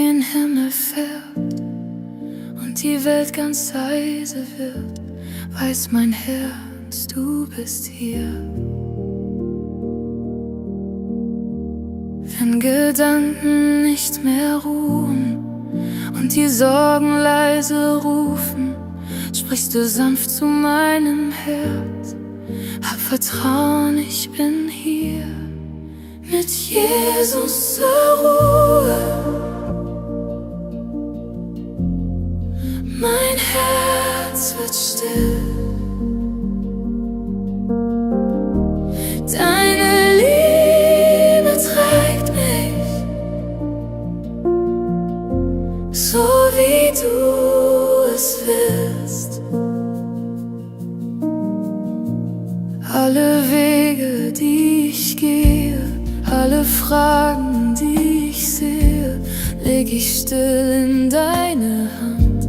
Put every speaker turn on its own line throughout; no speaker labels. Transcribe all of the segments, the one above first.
gen Himmel fährt und die Welt ganz leise wird, weiß mein Herz, du bist hier. Wenn Gedanken nicht mehr ruhen und die Sorgen leise rufen, sprichst du sanft zu meinem Herz. Hab Vertrauen, ich bin hier. Mit Jesus zur Ruhe, mein Herz wird still. Deine Liebe trägt mich, so wie du es willst. Alle Wege, die ich gehe, alle Fragen, die ich sehe, leg ich still in deine Hand,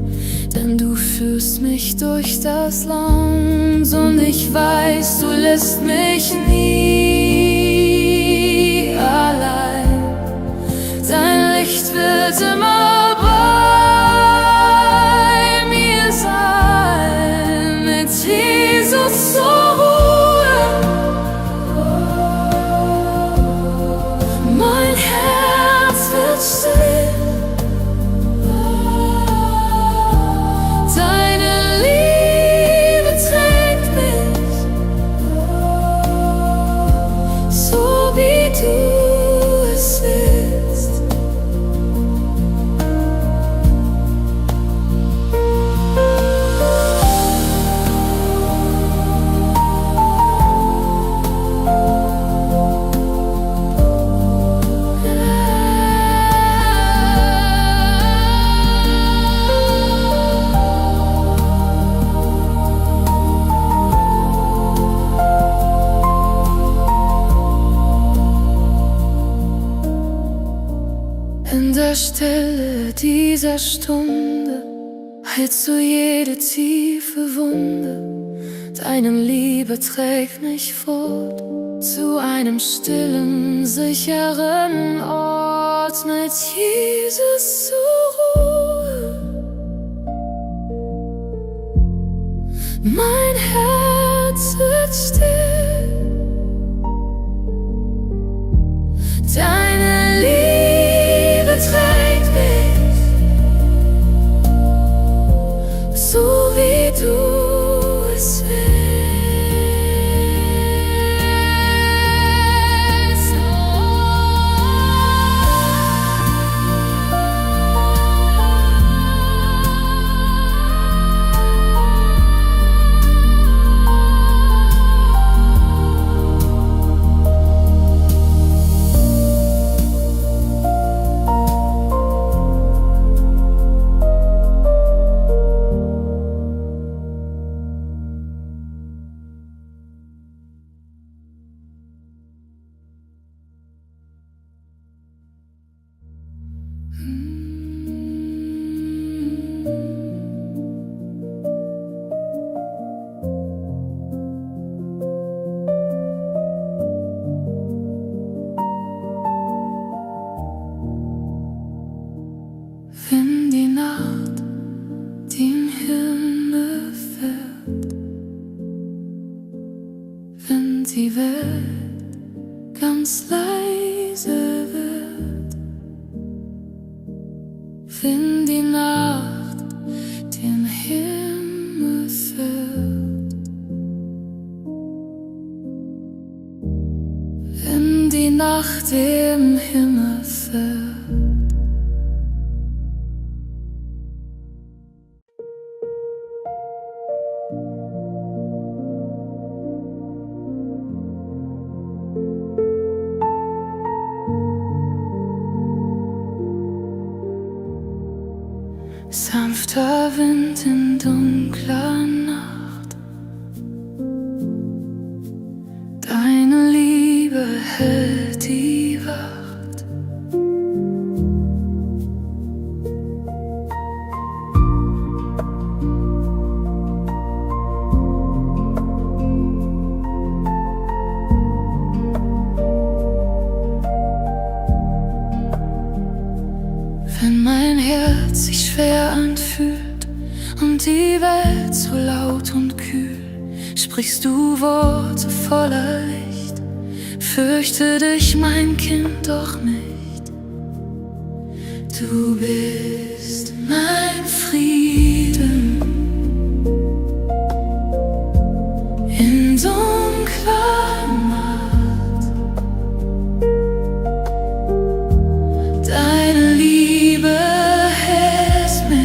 denn du führst mich durch das Land und ich weiß, du lässt mich nie allein. Dein Licht wird immer bei mir sein. Mit Jesus zur Ruhe, mein Herz wird still. Deine Liebe trägt mich, so wie du es willst. In der Stille dieser Stunde heilst du jede tiefe Wunde. Deine Liebe trägt mich fort zu einem stillen, sicheren Ort. Mit Jesus zur Ruhe, mein Herz wird still. Deine Liebe trägt mich, so wie du es willst. Wenn die Nacht den Himmel füllt, wenn die Welt ganz leise wird, wenn die Nacht den Himmel füllt, wenn die Nacht den Himmel füllt. Sanfter Wind in dunkler Nacht, deine Liebe hält die Wacht. Wenn mein Herz sich schwer anfühlt und die Welt so laut und kühl, sprichst du Worte voller Licht. Fürchte dich, mein Kind, doch nicht. Du bist mein Frieden in dunkler Nacht. Deine Liebe hält mich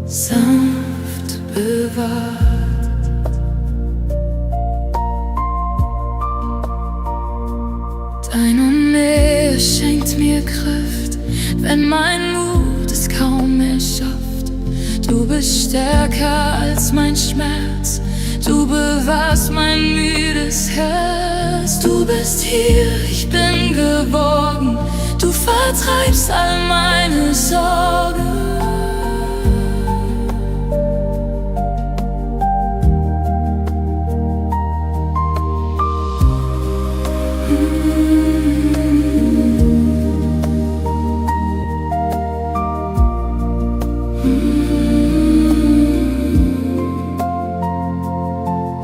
sanft bewahrt. Deine Nähe schenkt mir Kraft, wenn mein Mut es kaum mehr schafft. Du bist stärker als mein Schmerz, du bewahrst mein müdes Herz. Du bist hier, ich bin geborgen, du vertreibst all meine Sorgen.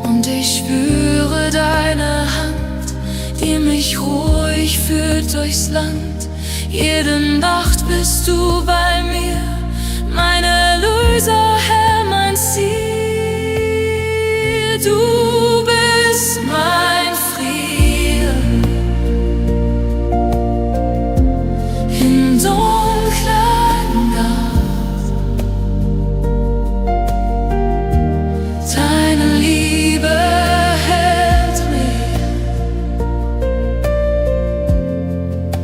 Und ich spüre deine Hand, die mich ruhig führt durchs Land. Jede Nacht bist du bei mir, mein Erlöser, Herr, mein Ziel. Du bist mein Frieden in dunkler Nacht. Deine Liebe hält mich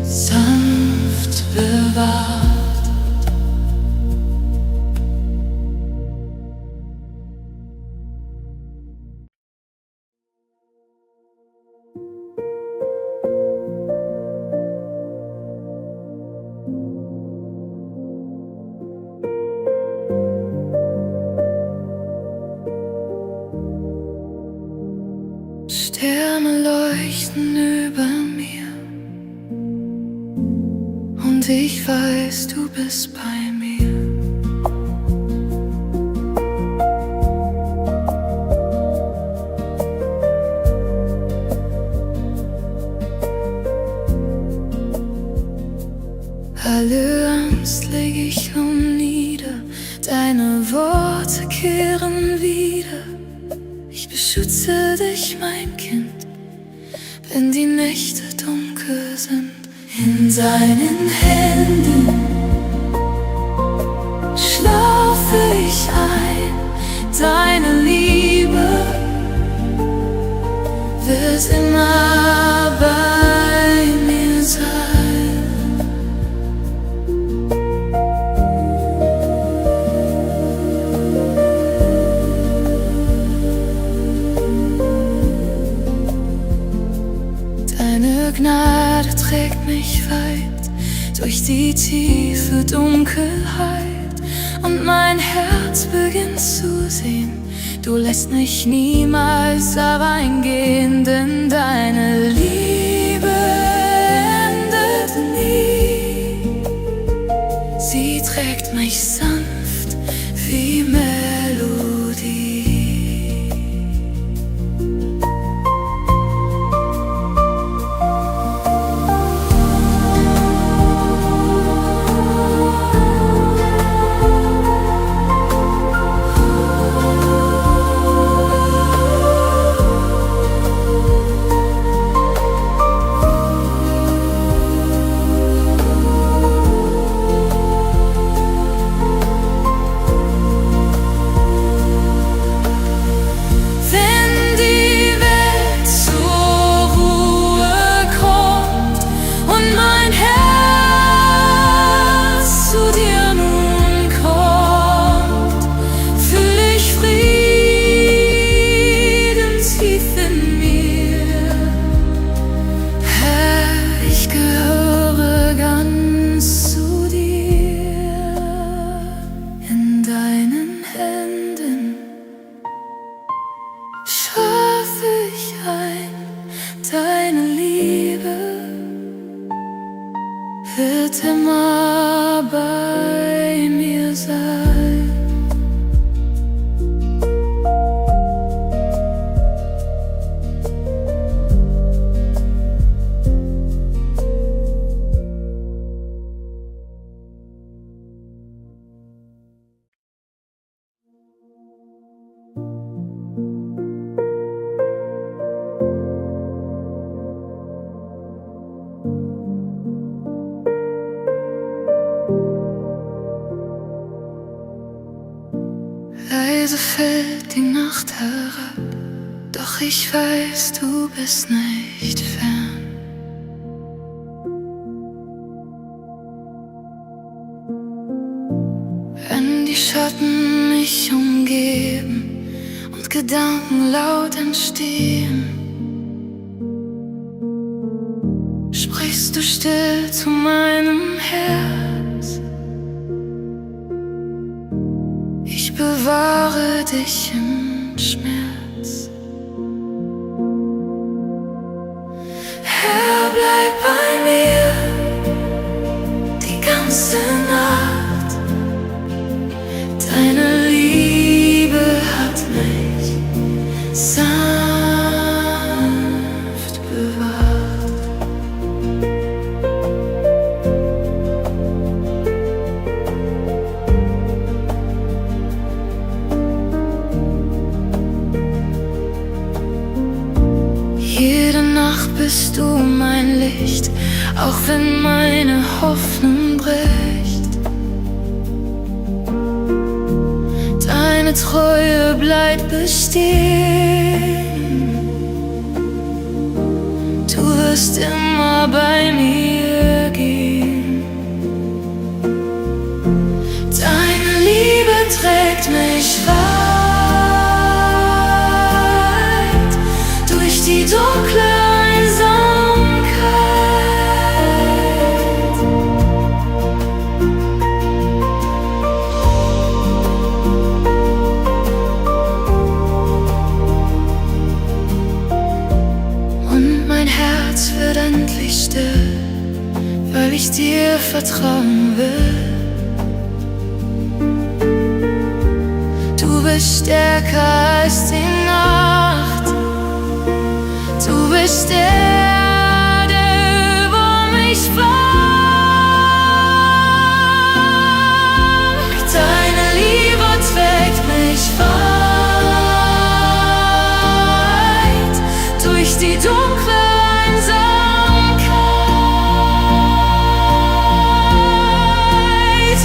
sanft bewahrt. Sterne leuchten über mir und ich weiß, du bist bei mir. Alle Angst leg ich nieder, deine Worte kehren wieder. Ich beschütze dich, mein Kind, wenn die Nächte dunkel sind. In seinen Händen schlafe ich ein, deine Liebe wird immer bei mir sein. Deine Gnade trägt mich weit durch die tiefe Dunkelheit und mein Herz beginnt zu sehen. Du lässt mich niemals hereingehen, denn deine Liebe endet nie. Sie trägt mich sanft wie Melodie. wird immer bei mir sein. Leise fällt die Nacht herab, doch ich weiß, du bist nicht fern. Wenn die Schatten mich umgeben und Gedanken laut entstehen, sprichst du still zu meinem Herz. Ich bewahre dich im Schmerz. Herr, bleib bei mir die ganze Nacht. Deine Liebe hat mich sanft bewahrt. Jede Nacht bist du mein Licht, auch wenn meine Hoffnung bricht. Deine Treue bleibt bestehen. Du wirst immer bei mir gehen. Deine Liebe trägt mich weit durch die dunkle Einsamkeit. Und mein Herz wird endlich still, weil ich dir vertrauen will. Du bist stärker als die Nacht. Du bist der, der über mich wacht. Deine Liebe trägt mich weit durch die dunkle Einsamkeit.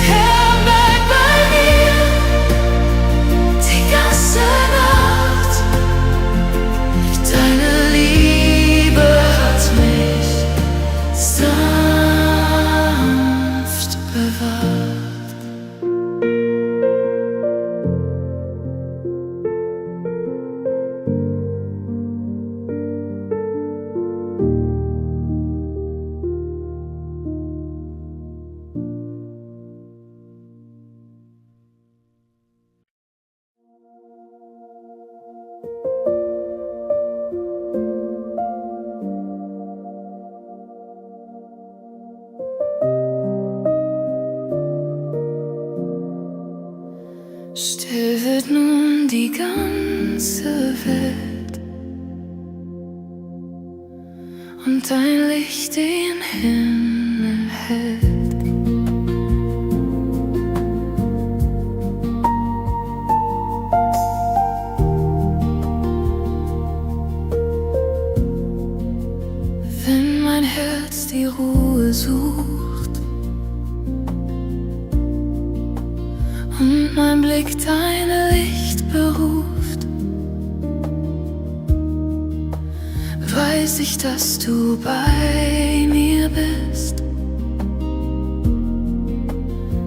Herr, bleib bei mir die ganze Nacht. Deine Liebe hat mich sanft bewahrt. Still wird nun die ganze Welt und dein Licht den Himmel hält. Wenn mein Herz die Ruhe sucht und mein Blick dein Licht beruft, weiß ich, dass du bei mir bist.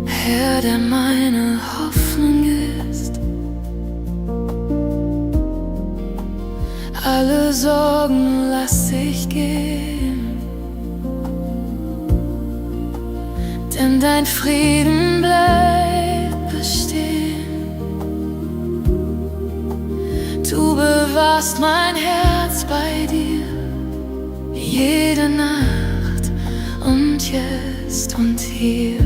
Herr, der meine Hoffnung ist. Alle Sorgen lass ich gehen, denn dein Frieden bleibt bestehen. Du bewahrst mein Herz bei dir jede Nacht und jetzt und hier.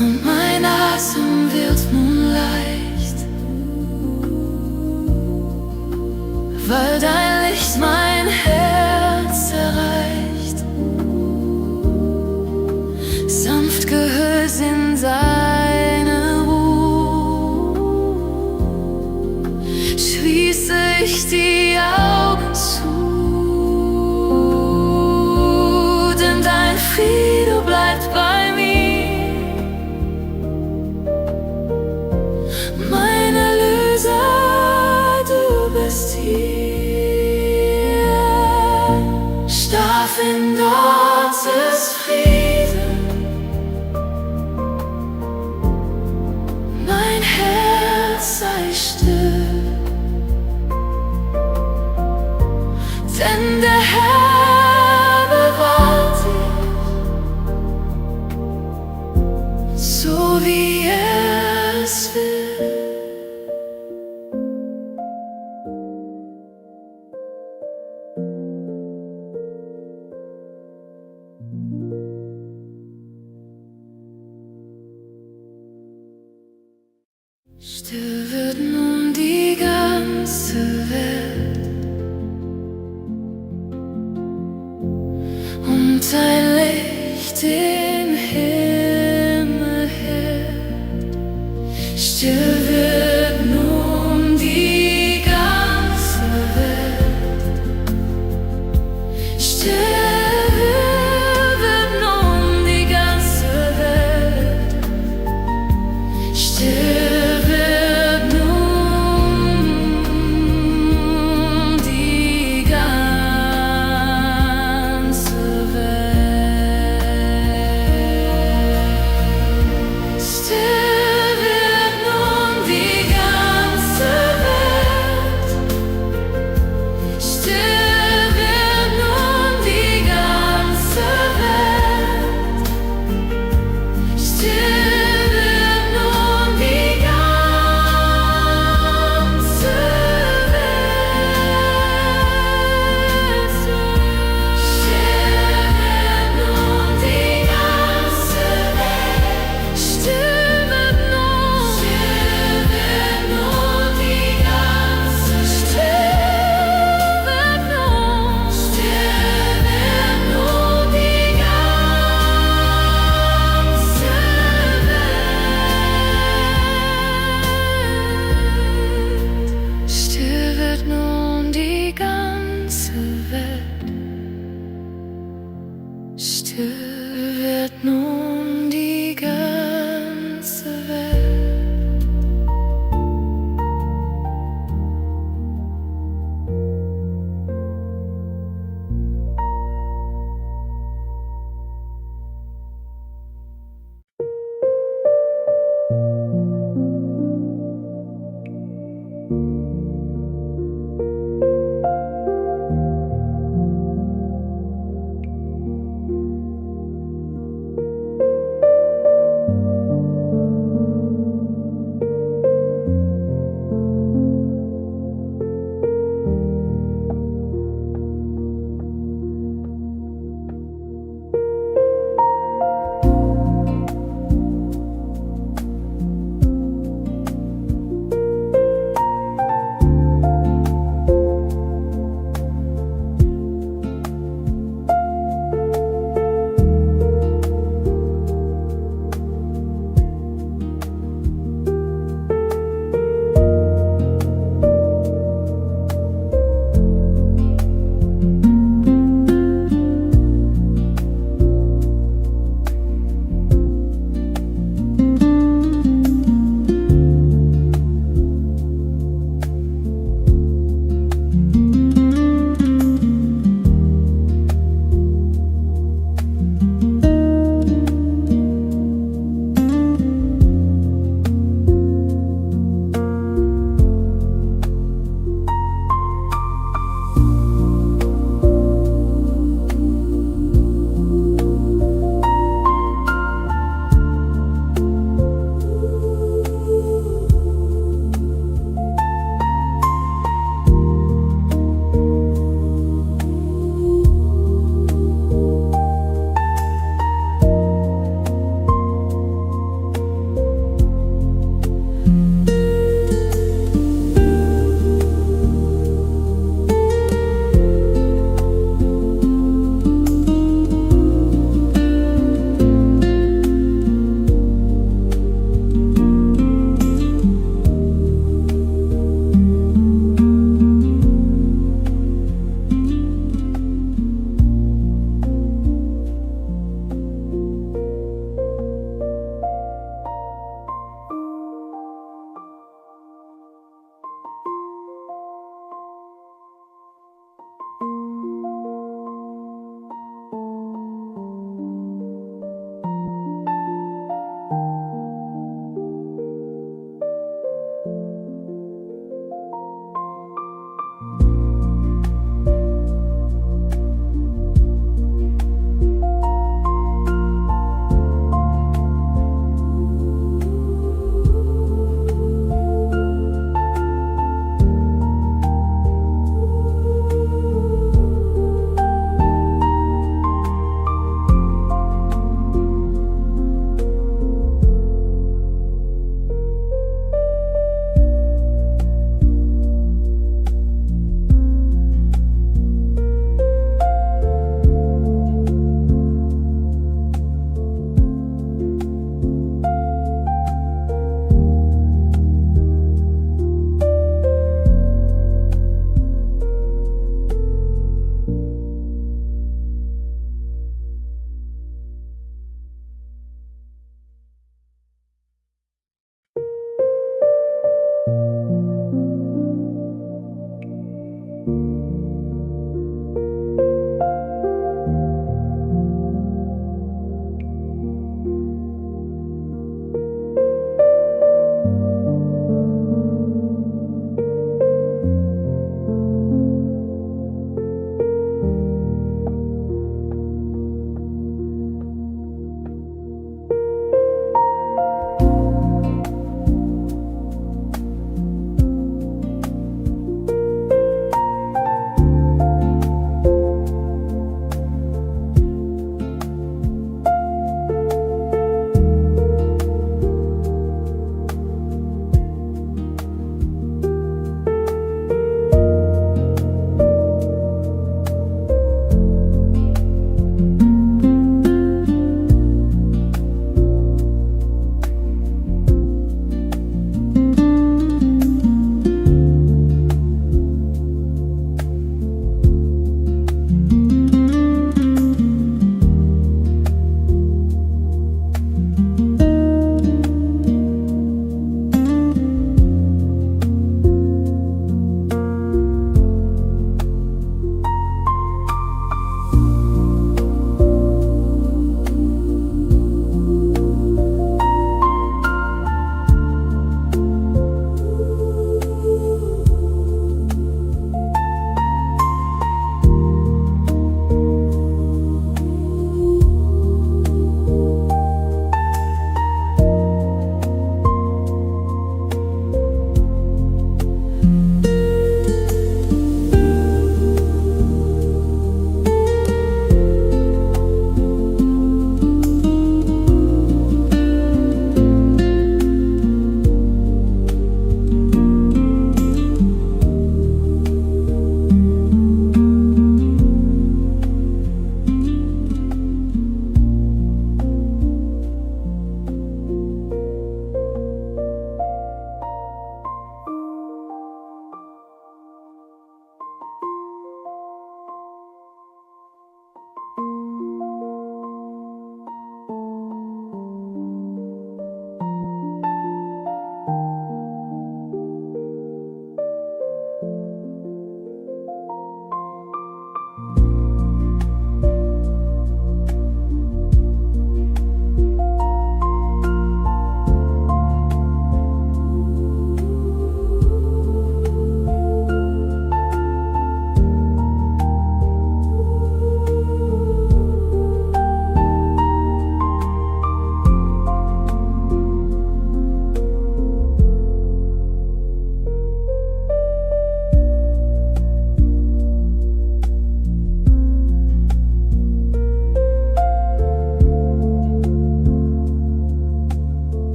Und mein Atem wird nun leicht, weil dein Licht mein Herz erreicht. Sanft gehüllt in seine Ruhe, schließe ich die Augen zu, denn dein Friede bleibt bei mir. Mein Erlöser, du bist hier. Schlaf in Gottes Frieden, mein Herz sei still, denn der Herr bewahrt dich, so wie er es will. Still wird nun die ganze Welt und dein Licht den Himmel hält. Still wird nun die ganze Welt. Still wird nun die ganze Welt. Still Still wird nun die ganze Welt.